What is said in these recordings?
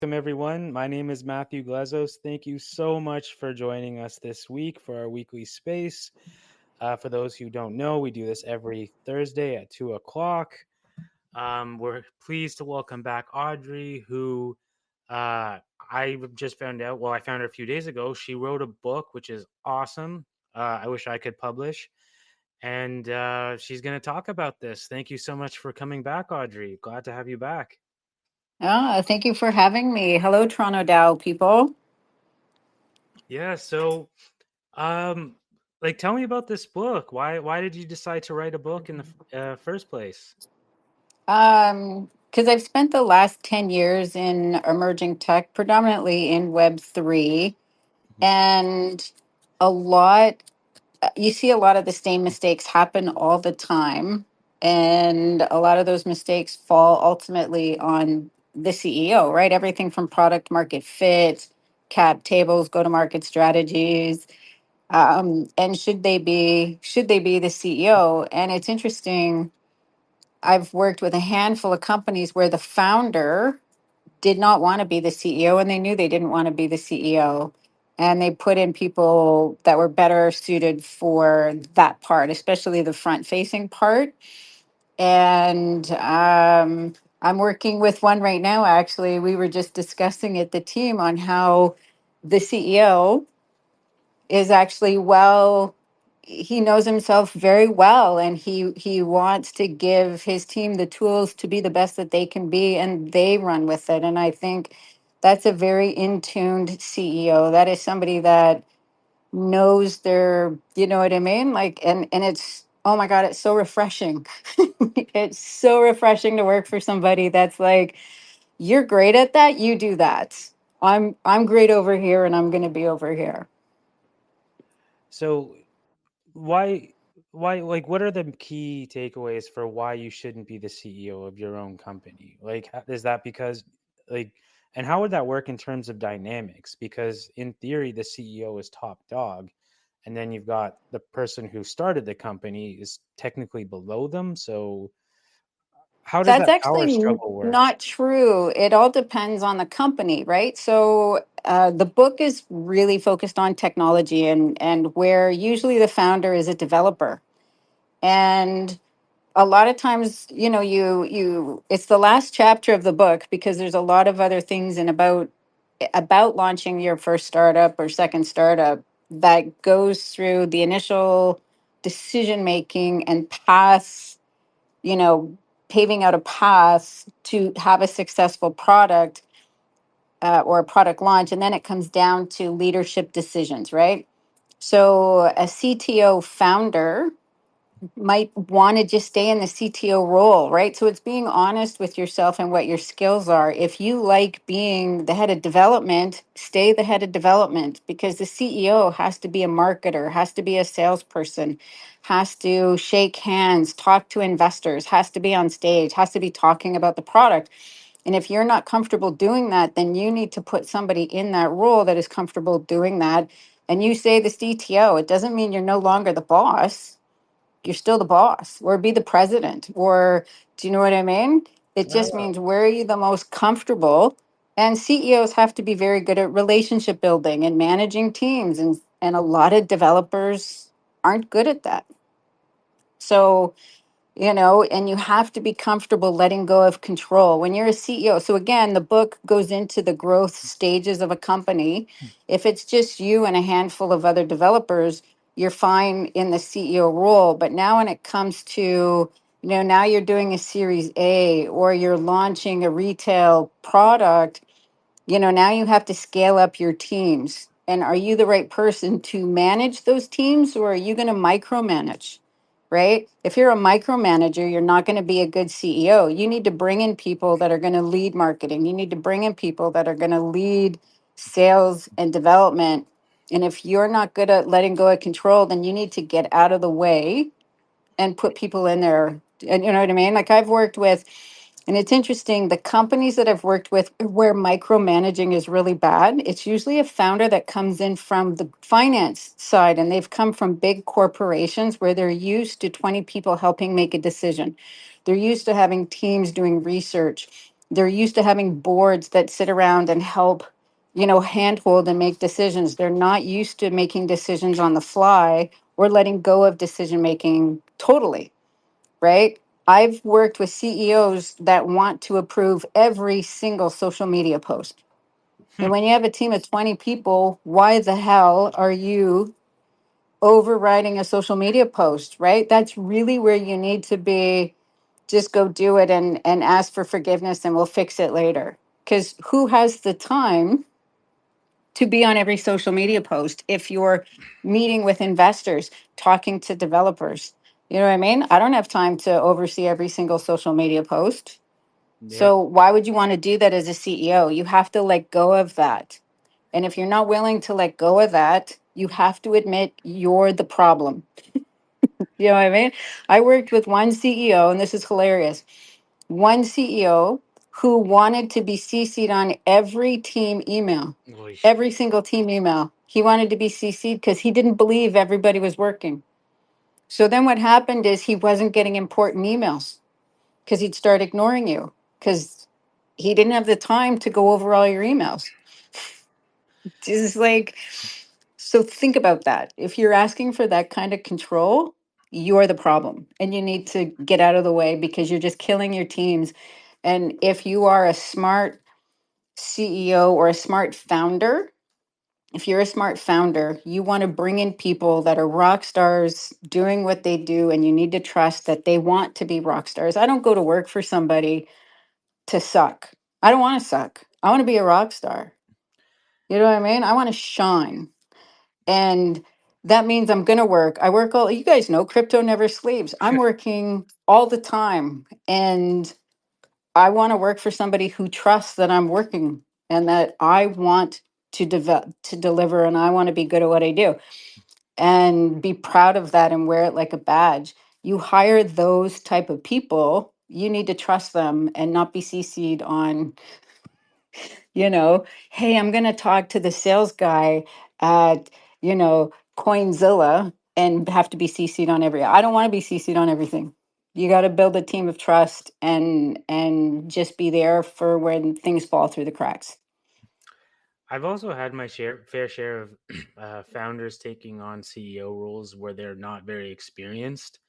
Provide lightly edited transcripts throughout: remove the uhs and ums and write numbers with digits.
Welcome, everyone. My name is Matthew Glezos. Thank you so much for joining us this week for our weekly space. For those who don't know, we do this every Thursday at 2 o'clock. We're pleased to welcome back Audrey, who I just found out. Well, I found her a few days ago. She wrote a book, which is awesome. I wish I could publish. And she's going to talk about this. Thank you so much for coming back, Audrey. Glad to have you back. Thank you for having me. Hello, Toronto DAO people. Yeah, so Um, tell me about this book. Why did you decide to write a book in the first place? Because I've spent the last 10 years in emerging tech, predominantly in Web3, Mhm. and a lot, you see a lot of the same mistakes happen all the time. And a lot of those mistakes fall ultimately on the CEO, right? Everything from product market fit, cap tables, go to market strategies, and should they be the CEO? And it's interesting. I've worked with a handful of companies where the founder did not want to be the CEO, and they knew they didn't want to be the CEO, and they put in people that were better suited for that part, especially the front facing part. And I'm working with one right now. Actually, we were just discussing it, the team, on how the CEO is actually well, he knows himself very well, and he wants to give his team the tools to be the best that they can be, and they run with it. And I think that's a very in-tuned CEO. That is somebody that knows their, you know what I mean, like, and it's, oh my god, it's so refreshing. It's so refreshing to work for somebody that's like, you're great at that, you do that. I'm great over here, and I'm going to be over here. So why what are the key takeaways for why you shouldn't be the CEO of your own company? Is that because like and how would that work in terms of dynamics? Because in theory the CEO is top dog, and then you've got the person who started the company is technically below them. So how does That's that actually power struggle work? not true. It all depends on the company, right? So the book is really focused on technology, and where usually the founder is a developer. And a lot of times, you it's the last chapter of the book, because there's a lot of other things and about launching your first startup or second startup that goes through the initial decision making and paths, you know, paving out a path to have a successful product, or a product launch. And then it comes down to leadership decisions, right? So a CTO founder might want to just stay in the CTO role, right? So it's being honest with yourself and what your skills are. If you like being the head of development, stay the head of development, because the CEO has to be a marketer, has to be a salesperson, has to shake hands, talk to investors, has to be on stage, has to be talking about the product. And if you're not comfortable doing that, then you need to put somebody in that role that is comfortable doing that. And you say the CTO, it doesn't mean you're no longer the boss, you're still the boss, or be the president, or, do you know what I mean? It just No. means, where are you the most comfortable? And CEOs have to be very good at relationship building and managing teams, and a lot of developers aren't good at that. So, and you have to be comfortable letting go of control when you're a CEO. So again, the book goes into the growth stages of a company. If it's just you and a handful of other developers, you're fine in the CEO role. But now when it comes to, now you're doing a series A, or you're launching a retail product, now you have to scale up your teams. And are you the right person to manage those teams, or are you going to micromanage? Right? If you're a micromanager, you're not going to be a good CEO. You need to bring in people that are going to lead marketing. You need to bring in people that are going to lead sales and development. And if you're not good at letting go of control, then you need to get out of the way and put people in there. And you know what I mean? Like, I've worked with, and it's interesting, the companies that I've worked with where micromanaging is really bad, it's usually a founder that comes in from the finance side, and they've come from big corporations where they're used to 20 people helping make a decision. They're used to having teams doing research. They're used to having boards that sit around and help, handhold and make decisions. They're not used to making decisions on the fly or letting go of decision making totally, right? I've worked with CEOs that want to approve every single social media post. And when you have a team of 20 people, why the hell are you overriding a social media post, right? That's really where you need to be. Just go do it and ask for forgiveness and we'll fix it later. Because who has the time to be on every social media post if you're meeting with investors, talking to developers? You know what I mean? I don't have time to oversee every single social media post. Yep. So why would you want to do that as a CEO? You have to let go of that. And if you're not willing to let go of that, you have to admit you're the problem. You know what I mean? I worked with one CEO, and this is hilarious. One CEO who wanted to be CC'd on every team email, Oy. every single team email. He wanted to be CC'd because he didn't believe everybody was working. So then what happened is he wasn't getting important emails because he'd start ignoring you because he didn't have the time to go over all your emails. Just like, so think about that. If you're asking for that kind of control, you're the problem and you need to get out of the way because you're just killing your teams. And if you are a smart CEO or a smart founder, if you're a smart founder, you want to bring in people that are rock stars doing what they do, and you need to trust that they want to be rock stars. I don't go to work for somebody to suck. I don't want to suck. I want to be a rock star. You know what I mean? I want to shine. And that means I'm going to work. I work all, you guys know, crypto never sleeps. I'm working all the time. And I want to work for somebody who trusts that I'm working and that I want to develop, to deliver, and I want to be good at what I do and be proud of that and wear it like a badge. You hire those type of people, you need to trust them and not be CC'd on, hey, I'm going to talk to the sales guy at, Coinzilla and have to be CC'd on I don't want to be CC'd on everything. You got to build a team of trust and just be there for when things fall through the cracks. I've also had my fair share of founders taking on CEO roles where they're not very experienced,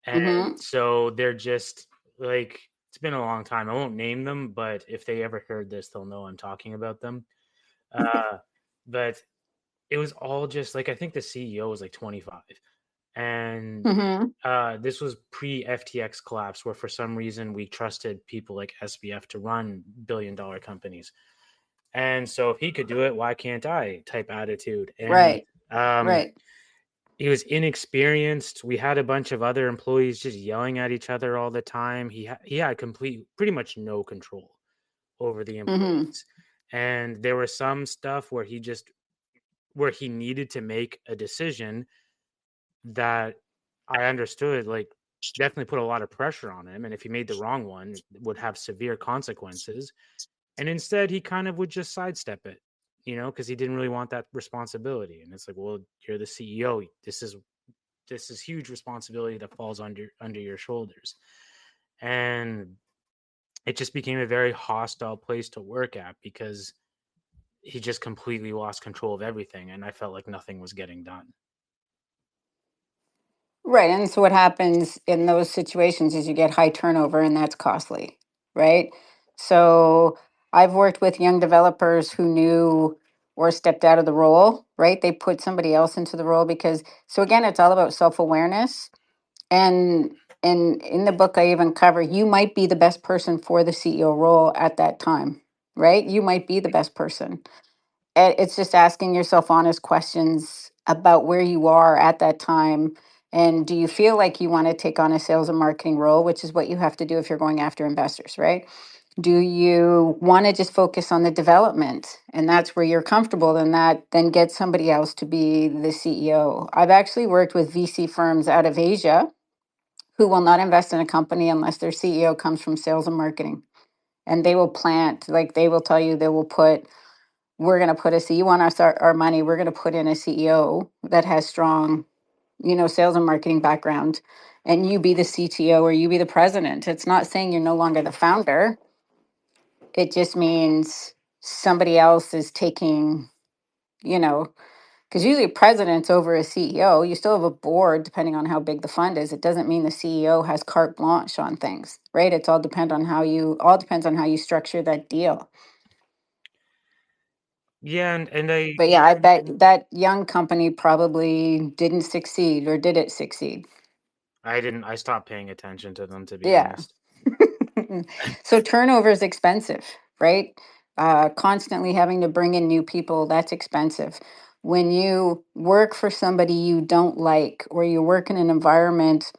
and Mm-hmm. so they're just like, it's been a long time. I won't name them, but if they ever heard this, they'll know I'm talking about them. Uh, but it was all just like, I think the CEO was like 25, and Mm-hmm. this was pre FTX collapse, where for some reason we trusted people like SBF to run billion-dollar companies. And so if he could do it, why can't I? Type attitude. And Right. um, Right. he was inexperienced. We had a bunch of other employees just yelling at each other all the time. He had pretty much no control over the Mm-hmm. employees. And there was some stuff where he needed to make a decision that I understood, like, definitely put a lot of pressure on him. And if he made the wrong one, it would have severe consequences. And instead, he kind of would just sidestep it, because he didn't really want that responsibility. And it's like, well, you're the CEO. This is huge responsibility that falls under your shoulders. And it just became a very hostile place to work at because he just completely lost control of everything, and I felt like nothing was getting done. Right. And so what happens in those situations is you get high turnover and that's costly, right? So I've worked with young developers who knew or stepped out of the role, right? They put somebody else into the role because, so again, it's all about self-awareness. And in the book I even cover, you might be the best person for the CEO role at that time, right? You might be the best person. It's just asking yourself honest questions about where you are at that time. And do you feel like you want to take on a sales and marketing role, which is what you have to do if you're going after investors, right? Do you want to just focus on the development and that's where you're comfortable? Then get somebody else to be the CEO. I've actually worked with VC firms out of Asia who will not invest in a company unless their CEO comes from sales and marketing. And they will plant, like they will tell you, they will put, we're going to put a C, you want our money, we're going to put in a CEO that has strong, sales and marketing background, and you be the CTO or you be the president. It's not saying you're no longer the founder. It just means somebody else is taking, you know, because usually a president's over a CEO. You still have a board depending on how big the fund is. It doesn't mean the CEO has carte blanche on things, right? It's all depends on how you structure that deal. Yeah, and I But yeah, I bet that young company probably didn't succeed, or did it succeed? I stopped paying attention to them, to be Yeah. honest. So turnover is expensive, right? Constantly having to bring in new people, that's expensive. When you work for somebody you don't like, or you work in an environment,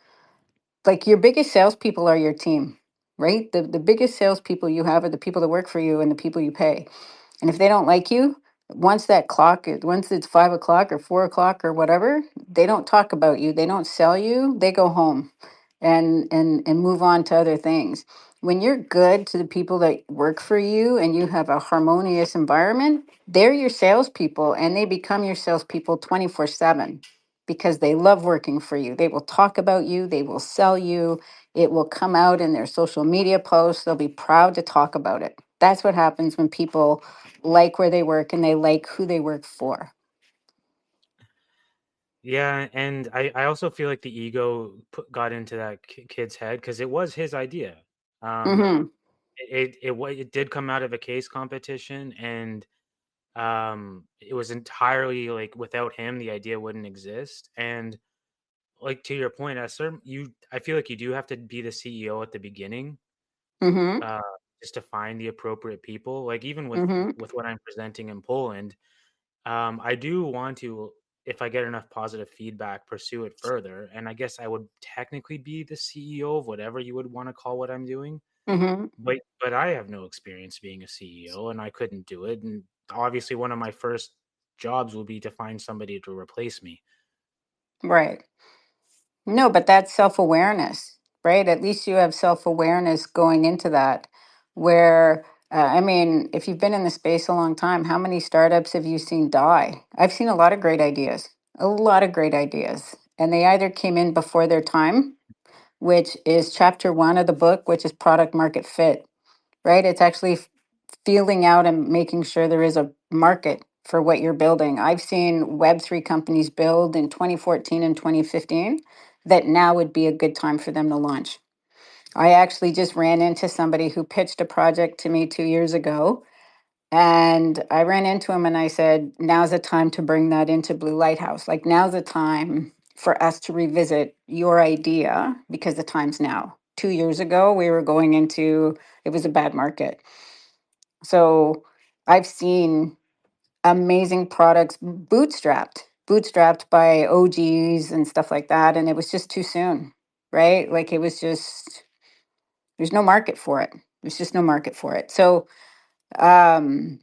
like your biggest salespeople are your team, right? The biggest salespeople you have are the people that work for you and the people you pay. And if they don't like you, once it's 5 o'clock or 4 o'clock or whatever, they don't talk about you. They don't sell you. They go home and move on to other things. When you're good to the people that work for you and you have a harmonious environment, they're your salespeople and they become your salespeople 24/7 because they love working for you. They will talk about you, they will sell you, it will come out in their social media posts. They'll be proud to talk about it. That's what happens when people like where they work and they like who they work for. Yeah, and I also feel like the ego got into that kid's head because it was his idea. Um, Mm-hmm. it did come out of a case competition, and it was entirely like without him, the idea wouldn't exist. And like to your point, at certain I feel like you do have to be the CEO at the beginning, Mm-hmm. uh, just to find the appropriate people. Like even Mm-hmm. with what I'm presenting in Poland. I do want to, if I get enough positive feedback, pursue it further. And I guess I would technically be the CEO of whatever you would want to call what I'm doing. Mm-hmm. But I have no experience being a CEO, and I couldn't do it. And obviously, one of my first jobs will be to find somebody to replace me. Right. No, but that's self-awareness, right? At least you have self-awareness going into that. Where, I mean, if you've been in the space a long time, how many startups have you seen die? I've seen a lot of great ideas, a lot of great ideas. And they either came in before their time, which is chapter one of the book, which is product market fit, right? It's actually feeling out and making sure there is a market for what you're building. I've seen Web3 companies build in 2014 and 2015 that now would be a good time for them to launch. I actually just ran into somebody who pitched a project to me 2 years ago. And I ran into him and I said, now's the time to bring that into Blue Lighthouse. Like, now's the time for us to revisit your idea because the time's now. 2 years ago, we were going into, it was a bad market. So I've seen amazing products bootstrapped by OGs and stuff like that. And it was just too soon, right? Like, it was just, there's no market for it. There's just no market for it. So, um,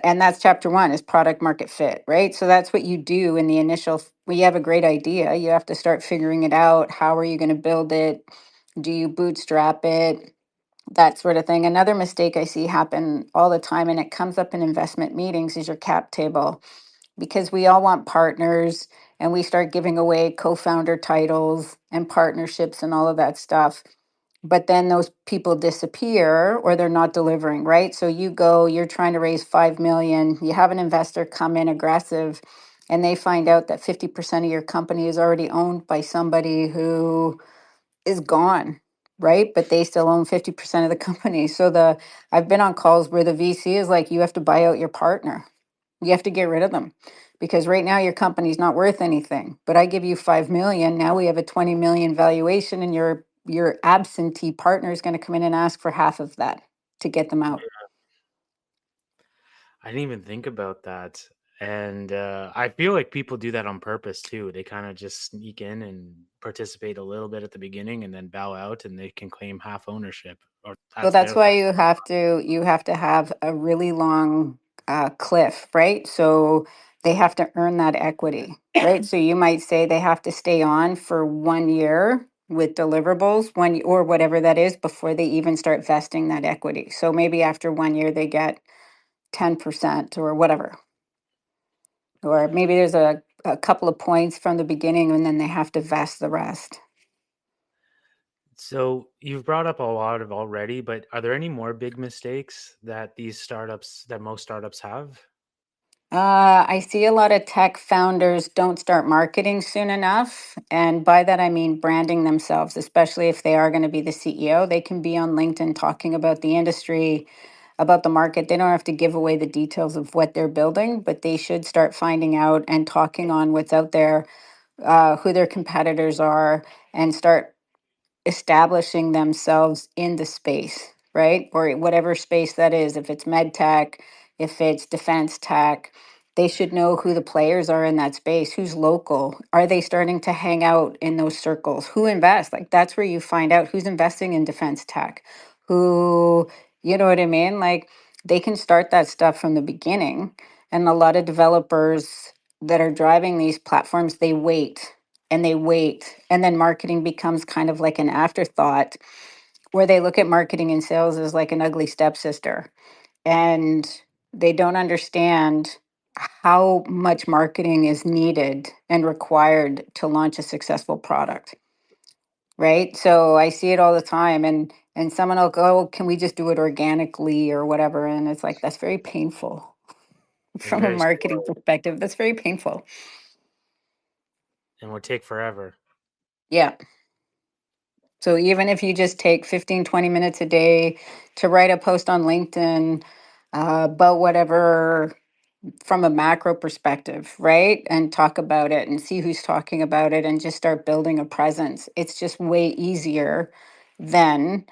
and that's chapter one, is product market fit, right? So that's what you do in the initial, when you have a great idea, you have to start figuring it out. How are you going to build it? Do you bootstrap it? That sort of thing. Another mistake I see happen all the time, and it comes up in investment meetings, is your cap table, because we all want partners and we start giving away co-founder titles and partnerships and all of that stuff. But then those people disappear or they're not delivering, right? So you're trying to raise 5 million, you have an investor come in aggressive, and they find out that 50% of your company is already owned by somebody who is gone, right? But they still own 50% of the company. So I've been on calls where the VC is like, you have to buy out your partner. You have to get rid of them because right now your company's not worth anything. But I give you 5 million. Now we have a 20 million valuation, and your absentee partner is going to come in and ask for half of that to get them out. I didn't even think about that. And I feel like people do that on purpose too. They kind of just sneak in and participate a little bit at the beginning and then bow out and they can claim half ownership or Well, that's that's their why part. you have to have a really long cliff, right? So they have to earn that equity, right? So you might say they have to stay on for 1 year with deliverables, or whatever that is, before they even start vesting that equity. So maybe after 1 year they get 10% or whatever, or maybe there's a couple of points from the beginning, and then they have to vest the rest. So you've brought up a lot of already, but are there any more big mistakes that most startups have? I see a lot of tech founders don't start marketing soon enough. And by that, I mean branding themselves, especially if they are going to be the CEO. They can be on LinkedIn talking about the industry, about the market. They don't have to give away the details of what they're building, but they should start finding out and talking on what's out there, who their competitors are, and start establishing themselves in the space, right? Or whatever space that is, if it's med tech, if it's defense tech, they should know who the players are in that space, who's local. Are they starting to hang out in those circles? Who invests? Like that's where you find out who's investing in defense tech, who, you know what I mean? Like they can start that stuff from the beginning. And a lot of developers that are driving these platforms, they wait and they wait. And then marketing becomes kind of like an afterthought where they look at marketing and sales as like an ugly stepsister. And they don't understand how much marketing is needed and required to launch a successful product. Right. So I see it all the time. And someone will go, "Oh, can we just do it organically or whatever?" And it's like, that's very painful It's from a very marketing slow perspective. That's very painful. and would take forever. Yeah. So even if you just take 15, 20 minutes a day to write a post on LinkedIn about whatever from a macro perspective, right? And talk about it and see who's talking about it and just start building a presence. It's just way easier than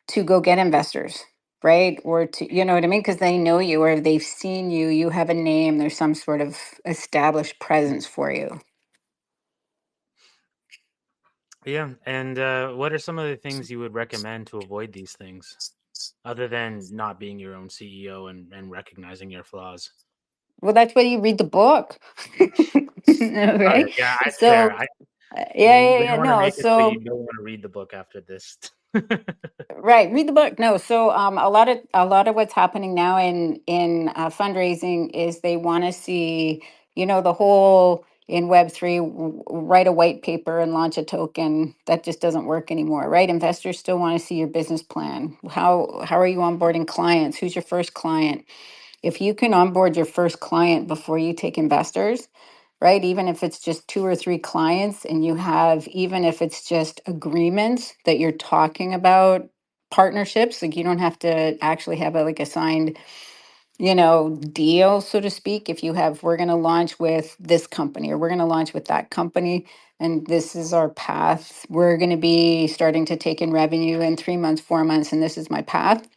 to go get investors, right? Or to, you know what I mean? Because they know you or they've seen you, you have a name, there's some sort of established presence for you. Yeah, and what are some of the things you would recommend to avoid these things, other than not being your own CEO and recognizing your flaws? Well, that's why you read the book. All right, Right? yeah, it's fair. So, We don't yeah, want to no. make it so So, you don't want to read the book after this. right, read the book. No, so a lot of what's happening now in fundraising is they want to see, the whole in Web3 write a white paper and launch a token. That just doesn't work anymore, right? Investors still want to see your business plan. How are you onboarding clients? Who's your first client? If you can onboard your first client before you take investors, right? Even if it's just two or three clients and you have, even if it's just agreements that you're talking about partnerships, like you don't have to actually have like a signed, deal, so to speak. If you have, we're going to launch with this company or we're going to launch with that company and this is our path. We're going to be starting to take in revenue in 3 months, 4 months, and this is my path.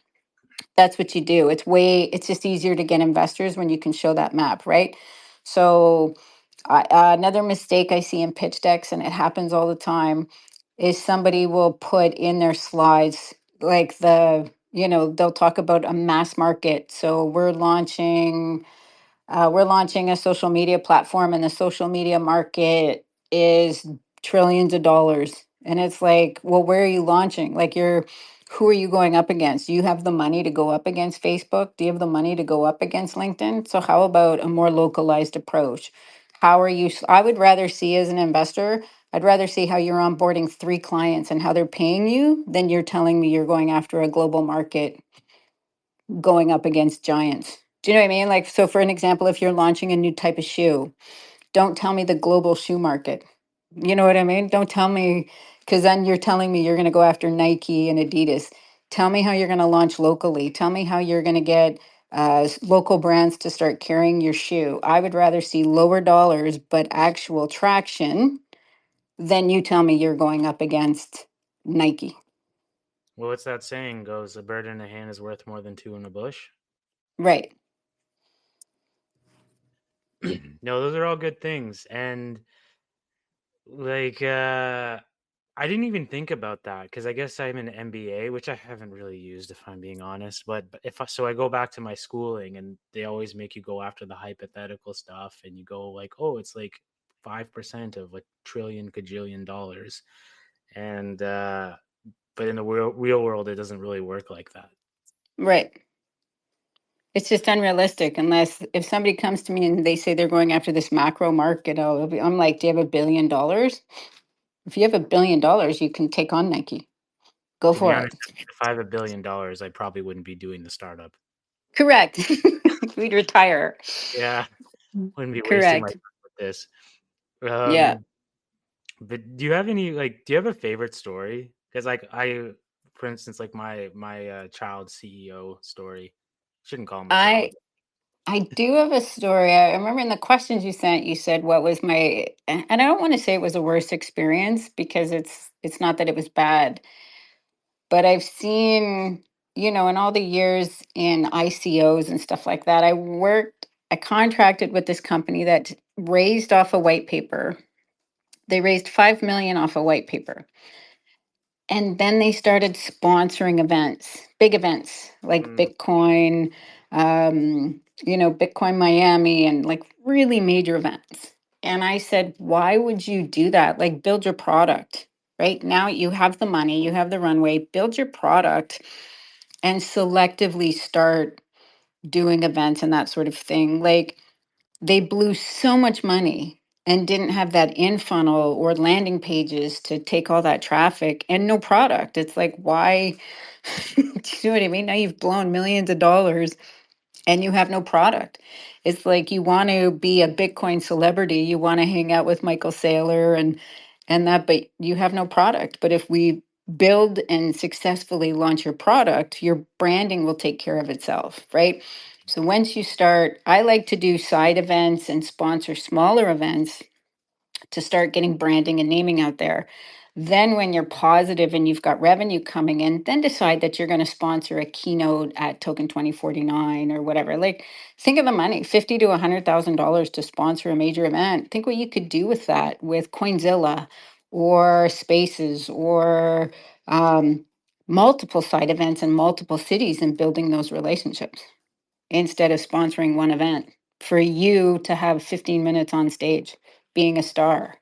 That's what you do. It's just easier to get investors when you can show that map, right? So, another mistake I see in pitch decks, and it happens all the time, is somebody will put in their slides like they'll talk about a mass market. So we're launching a social media platform, and the social media market is trillions of dollars. And it's like, well, where are you launching? Like, who are you going up against? Do you have the money to go up against Facebook? Do you have the money to go up against LinkedIn? So, how about a more localized approach? How are you? I would rather see as an investor, I'd rather see how you're onboarding three clients and how they're paying you than you're telling me you're going after a global market going up against giants. Do you know what I mean? Like, so for an example, if you're launching a new type of shoe, don't tell me the global shoe market. You know what I mean? Don't tell me, because then you're telling me you're going to go after Nike and Adidas. Tell me how you're going to launch locally. Tell me how you're going to get local brands to start carrying your shoe. I would rather see lower dollars, but actual traction than you tell me you're going up against Nike. Well, what's that saying goes? A bird in the hand is worth more than two in the bush. Right. No, those are all good things, and like I didn't even think about that because I guess I'm an MBA, which I haven't really used if I'm being honest. But I go back to my schooling, and they always make you go after the hypothetical stuff, and you go like, oh, it's like 5% of a trillion cajillion dollars, and but in the real world, it doesn't really work like that. Right. It's just unrealistic unless if somebody comes to me and they say they're going after this macro market, I'm like, do you have $1 billion? If you have $1 billion, you can take on Nike. Go To be for honest, it. if I have $1 billion, I probably wouldn't be doing the startup. Correct. We'd retire. Yeah, wouldn't be wasting my Correct. time with this. Yeah. But do you have any do you have a favorite story? Because for instance, like my child CEO story. Shouldn't call him a child. I I do have a story. I remember in the questions you sent, you said what was my, and I don't want to say it was a worst experience because it's not that it was bad, but I've seen, in all the years in ICOs and stuff like that, I contracted with this company that raised off a white paper. They raised 5 million off a white paper. And then they started sponsoring events, big events like Mm, Bitcoin Miami and like really major events. And I said, why would you do that? Like, build your product, right? Now you have the money, you have the runway, build your product and selectively start doing events and that sort of thing. Like, they blew so much money and didn't have that in funnel or landing pages to take all that traffic and no product. It's like, why? Do you know what I mean? Now you've blown millions of dollars and you have no product. It's like you want to be a Bitcoin celebrity, you want to hang out with Michael Saylor and that, but you have no product. But if we build and successfully launch your product, your branding will take care of itself, right? So once you start, I like to do side events and sponsor smaller events to start getting branding and naming out there. Then, when you're positive and you've got revenue coming in, then decide that you're going to sponsor a keynote at Token 2049 or whatever. Like, think of the money, $50 to $100,000 to sponsor a major event. Think what you could do with that with Coinzilla or Spaces or multiple side events in multiple cities and building those relationships instead of sponsoring one event for you to have 15 minutes on stage being a star.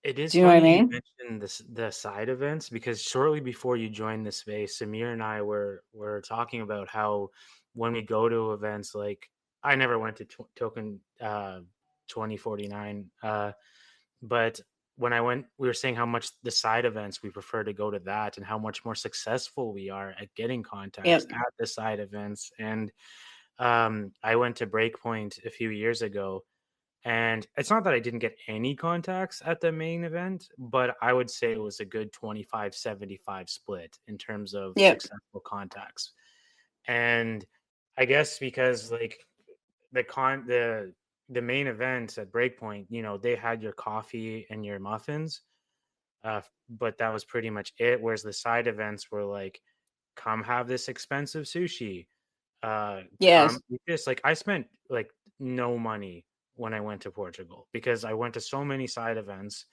it is Do you know what I funny you mean? mentioned the side events because shortly before you joined the space, Samir and I were talking about how when we go to events like I never went to Token 2049, but when I went, we were saying how much the side events we prefer to go to that and how much more successful we are at getting contacts Yep. at the side events. And I went to Breakpoint a few years ago, and it's not that I didn't get any contacts at the main event, but I would say it was a good 25-75 split in terms of Yep. successful contacts. And I guess because like the main event at Breakpoint, they had your coffee and your muffins, but that was pretty much it. Whereas the side events were like, come have this expensive sushi, come Yes. eat this. Like I spent like no money when I went to Portugal because I went to so many side events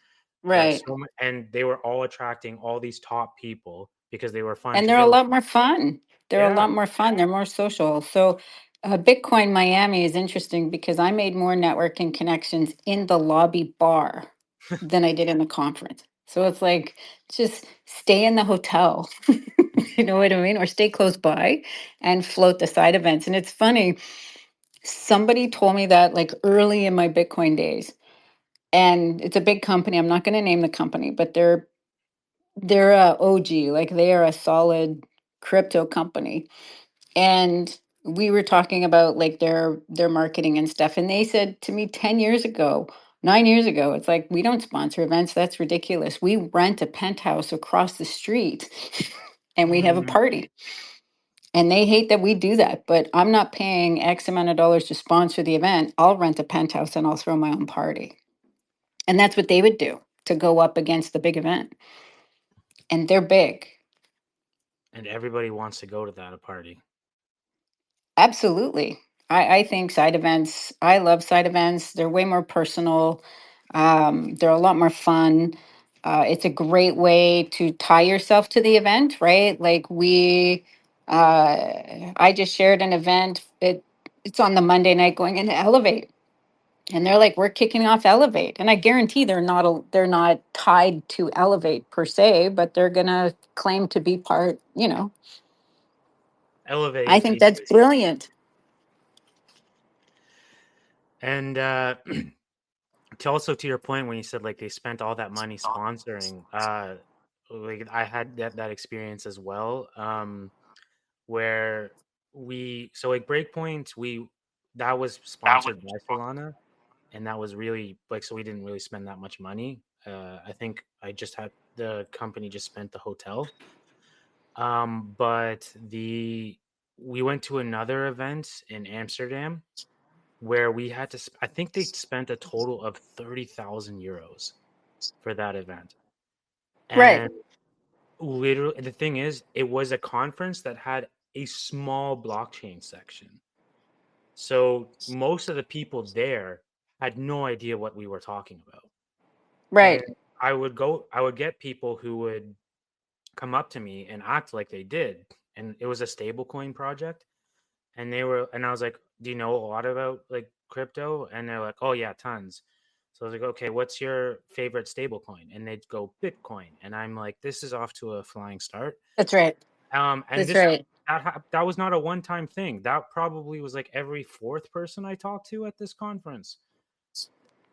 that Right. and they were all attracting all these top people because they were fun And to they're a go lot to. more fun. They're a Yeah. lot more fun. They're more social. So, Bitcoin Miami is interesting because I made more networking connections in the lobby bar than I did in the conference. So it's like just stay in the hotel, you know what I mean? Or stay close by and float the side events. And it's funny, somebody told me that like early in my Bitcoin days. And it's a big company. I'm not going to name the company, but they're a OG, like they are a solid crypto company. And we were talking about like their marketing and stuff. And they said to me 10 years ago, 9 years ago, it's like, we don't sponsor events. That's ridiculous. We rent a penthouse across the street and we have a Mm, party. And they hate that we do that, but I'm not paying X amount of dollars to sponsor the event. I'll rent a penthouse and I'll throw my own party. And that's what they would do to go up against the big event. And they're big. and everybody wants to go to that party. Absolutely. I think side events, I love side events. They're way more personal. They're a lot more fun. It's a great way to tie yourself to the event, right? Like I just shared an event. It's on the Monday night going into Elevate. And they're like, we're kicking off Elevate. And I guarantee they're not tied to Elevate per se, but they're gonna claim to be part. I Elevate think that's is, brilliant. and to also to your point when you said like they spent all that money sponsoring, like I had that experience as well. Where so like Breakpoint, that was sponsored by Solana, and that was really like, so we didn't really spend that much money. I think I just had the company just spent the hotel. But the we went to another event in Amsterdam where we had to. I think they spent a total of 30,000 euros for that event, Right, and literally the thing is, it was a conference that had a small blockchain section. So most of the people there had no idea what we were talking about. And right. I would get people who would come up to me and act like they did. And it was a stablecoin project. And I was like, do you know a lot about like crypto? And they're like, oh, yeah, tons. So I was like, okay, what's your favorite stablecoin? And they'd go Bitcoin. And I'm like, this is off to a flying start. That's right. And That's right. that was not a one time thing. That probably was like every fourth person I talked to at this conference.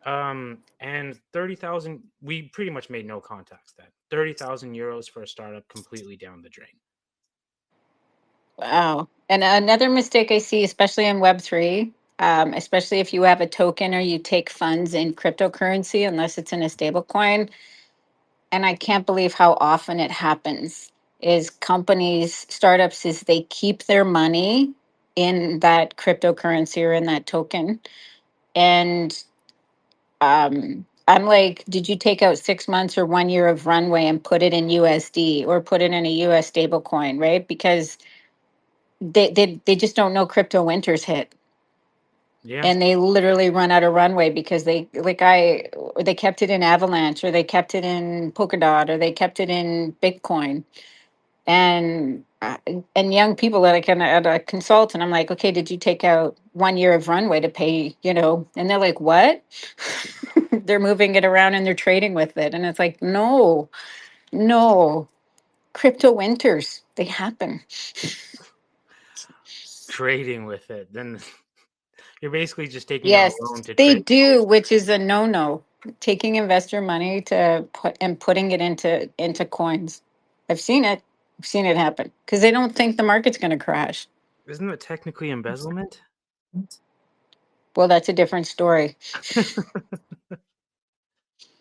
And 30,000, we pretty much made no contacts then. 30,000 euros for a startup, completely down the drain. Wow. And another mistake I see, especially in Web3, especially if you have a token or you take funds in cryptocurrency, unless it's in a stable coin, and I can't believe how often it happens, is companies, startups, is they keep their money in that cryptocurrency or in that token. And I'm like, did you take out 6 months or 1 year of runway and put it in USD or put it in a US stable coin, right? Because they just don't know crypto winters hit, Yeah. and they literally run out of runway because they kept it in Avalanche or they kept it in Polkadot or they kept it in Bitcoin. And young people that I can at a consult, and I'm like, okay, did you take out 1 year of runway to pay, and they're like, what? They're moving it around and they're trading with it, and it's like, no, no, crypto winters, they happen. Trading with it. Then you're basically just taking out a loan Yes, to they trade. do, which is a no-no. Taking investor money to put and putting it into coins. I've seen it. I've seen it happen because they don't think the market's going to crash. Isn't that technically embezzlement? Well, that's a different story.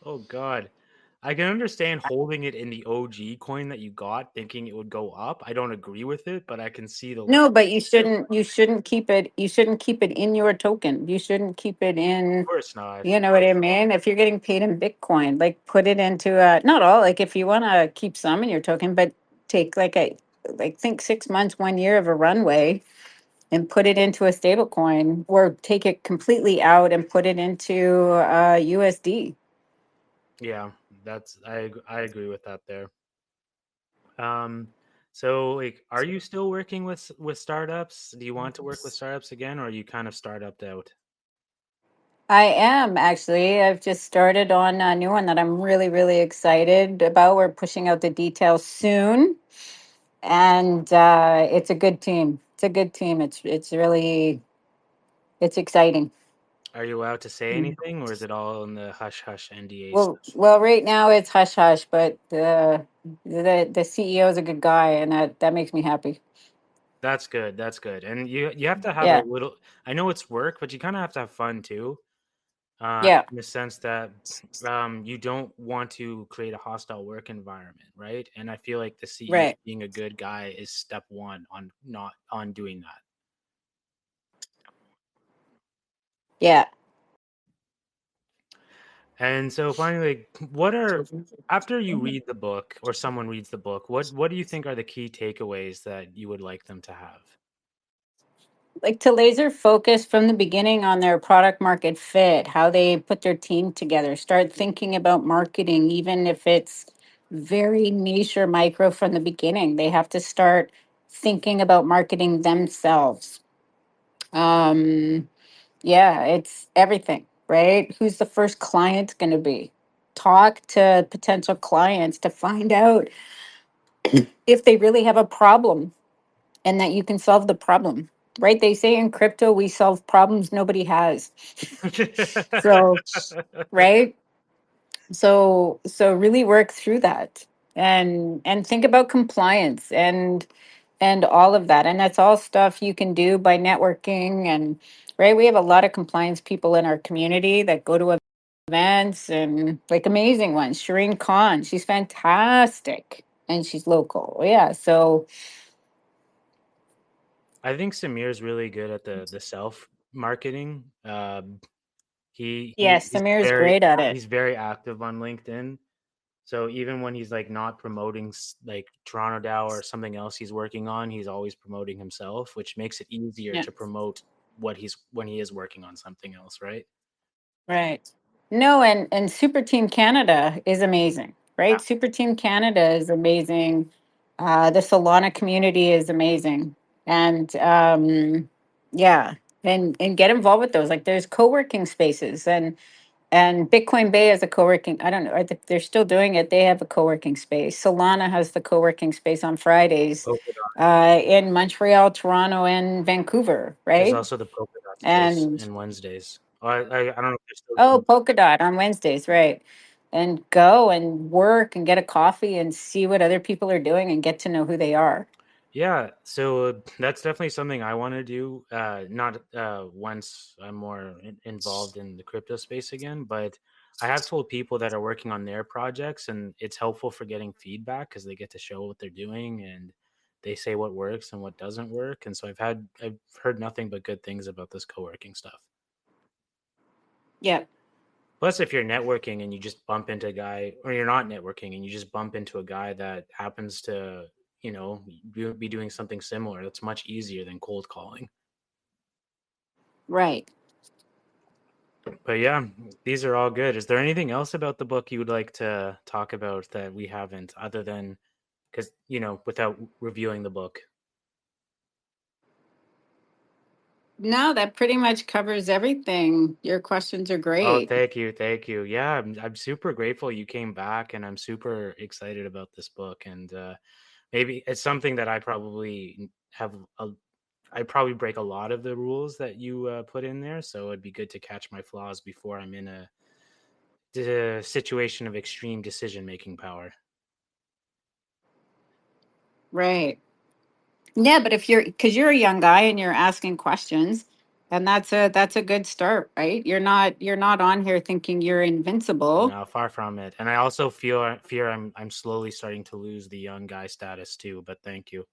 Oh God. I can understand holding it in the OG coin that you got, thinking it would go up. I don't agree with it, but I can see the logic. No, but you shouldn't keep it. You shouldn't keep it in your token. You shouldn't keep it Of in. course not. You know what I mean? If you're getting paid in Bitcoin, like put it into not all. Like if you want to keep some in your token, but take think 6 months, 1 year of a runway and put it into a stable coin, or take it completely out and put it into USD. Yeah, I agree with that there. Um, so like, are you still working with startups? Do you want to work with startups again, or are you kind of startup out? I am actually. I've just started on a new one that I'm really, really excited about. We're pushing out the details soon, and it's a good team. It's a good team. It's really it's exciting. Are you allowed to say Mm. anything, or is it all in the hush hush NDA Well, stuff? well, right now it's hush hush, but the CEO is a good guy, and that makes me happy. That's good. That's good. And you have to have a Yeah, little. I know it's work, but you kind of have to have fun too. yeah, In the sense that you don't want to create a hostile work environment, right? And I feel like the CEO right, being a good guy is step one on not on doing that. yeah. And so finally, like, what are after you read the book or someone reads the book, what do you think are the key takeaways that you would like them to have? Like to laser focus from the beginning on their product market fit, how they put their team together, start thinking about marketing, even if it's very niche or micro from the beginning. They have to start thinking about marketing themselves. Um, yeah, it's everything, right? Who's the first client going to be? Talk to potential clients to find out if they really have a problem and that you can solve the problem, right? They say in crypto, we solve problems nobody has. So, right? So really work through that and think about compliance and all of that. And that's all stuff you can do by networking. And right, we have a lot of compliance people in our community that go to events, and like amazing ones. Shireen Khan, she's fantastic and she's local. Yeah. So I think Samir's really good at the self marketing. yes, Samir is great at it. He's very active on LinkedIn. So even when he's like not promoting like Toronto DAO or something else he's working on, he's always promoting himself, which makes it easier Yeah. to promote what he's when he is working on something else, right? Right. No, and Super Team Canada is amazing, right? Super Team Canada is amazing. The Solana community is amazing, and yeah, and get involved with those. Like there's co-working spaces, and Bitcoin Bay has a co-working. I don't know. I think they're still doing it. They have a co-working space. Solana has the co-working spape on Fridays, Polkadot. in Montreal, Toronto, and Vancouver, There's right? also the Polkadot space And in Wednesdays. I don't know if they're still oh, doing. Polkadot on Wednesdays, right? And go and work and get a coffee and see what other people are doing and get to know who they are. Yeah, so that's definitely something I want to do. Not once I'm more involved in the crypto space again, but I have told people that are working on their projects, and it's helpful for getting feedback because they get to show what they're doing and they say what works and what doesn't work. And so I've heard nothing but good things about this co-working stuff. Yeah, Plus, if you're networking and you just bump into a guy, or you're not networking and you just bump into a guy that happens to, be doing something similar, that's much easier than cold calling. right. But yeah, these are all good. Is there anything else about the book you would like to talk about that we haven't, other than because, without reviewing the book? No, that pretty much covers everything. Your questions are Oh, great. thank you. Thank you. Yeah, I'm super grateful you came back, and I'm super excited about this book. And maybe it's something that have a I probably break a lot of the rules that you put in there, so it'd be good to catch my flaws before I'm in a situation of extreme decision making power. Right. Yeah, but if because you're a young guy and you're asking questions, and that's a good start, right? You're not on here thinking you're invincible. No, far from it. And I also fear I'm slowly starting to lose the young guy status too. But thank you.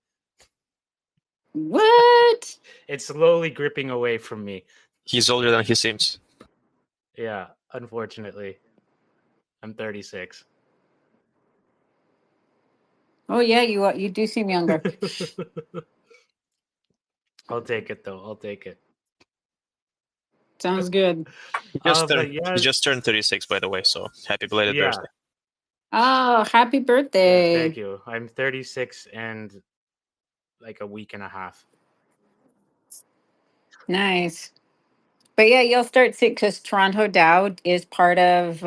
What? It's slowly gripping away from me. He's older than he seems. Yeah, unfortunately, I'm 36. Oh yeah, you do seem younger. I'll take it though. I'll take it. Sounds good. But He yeah, just turned 36, by the way. So happy belated yeah. birthday. Oh, happy Thank birthday. you. I'm 36 and like a week and a half. Nice. But yeah, you'll start seeing because Toronto DAO is part of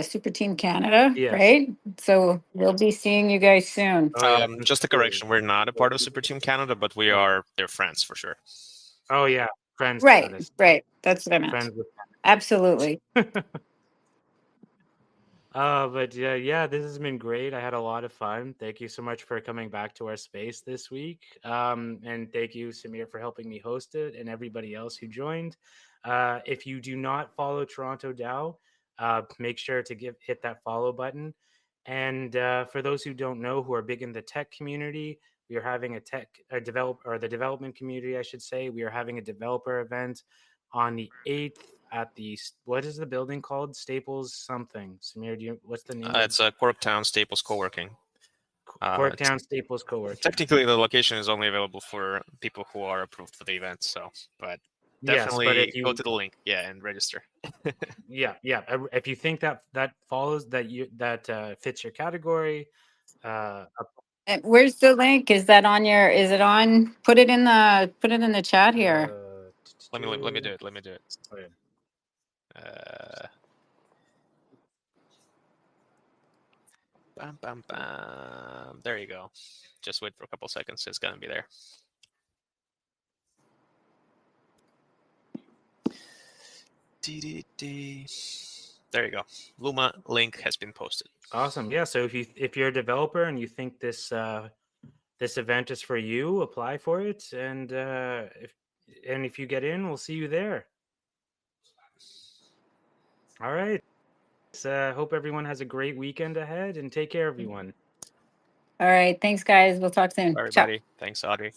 Super Team Canada, Yes. right? So we'll be seeing you guys soon. Oh yeah. Just a correction. We're not a part of Super Team Canada, but we are their friends for sure. Oh yeah. Friends Right, status. right. That's what I meant. Friends with. Absolutely. But yeah, this has been great. I had a lot of fun. Thank you so much for coming back to our space this week. And thank you, Samir, for helping me host it, and everybody else who joined. If you do not follow Toronto DAO, make sure to hit that follow button. And for those who don't know, who are big in the tech community, we are having the development community, I should say. We are having a developer event on the 8th at what is the building called? Staples something. Samir, what's the name? It's Corktown Staples Co-working. Corktown Staples Co-working. Technically, the location is only available for people who are approved for the event. So, but definitely Yes, but if go you to the link, and register. yeah, if you think that follows that fits your category, uh, Where's the link? Is it on? Put it in the chat here. Let me do it. Let me do it. Okay. Bam, bam, bam. There you go. Just wait for a couple seconds. It's gonna be there. There you go. Luma link has been posted. Awesome. Yeah. So if you're a developer and you think this event is for you, apply for it, and if you get in, we'll see you there. All right. Hope everyone has a great weekend ahead, and take care, everyone. All right. Thanks, guys. We'll talk soon. Everybody, thanks, Audrey.